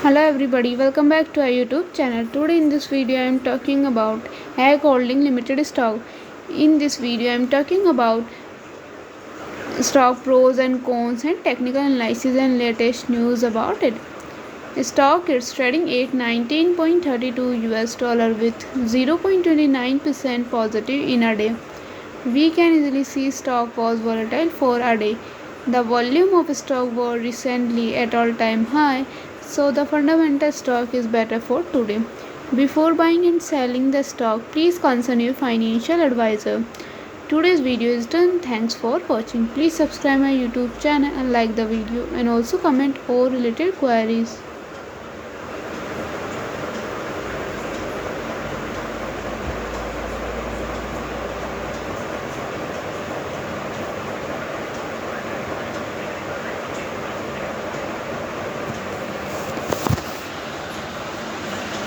Hello everybody, welcome back to our YouTube channel. Today in this video I am talking about EHang Holdings Limited stock. In this video I am talking about stock pros and cons and technical analysis and latest news about it. The stock is trading at 19.32 US dollar with 0.29% positive in a day. We can easily see stock was volatile for a day. The volume of stock was recently at all-time high, so the fundamental stock is better for today. Before buying and selling the stock, please consult your financial advisor. Today's video is done. Thanks for watching. Please subscribe my YouTube channel and like the video and also comment all related queries.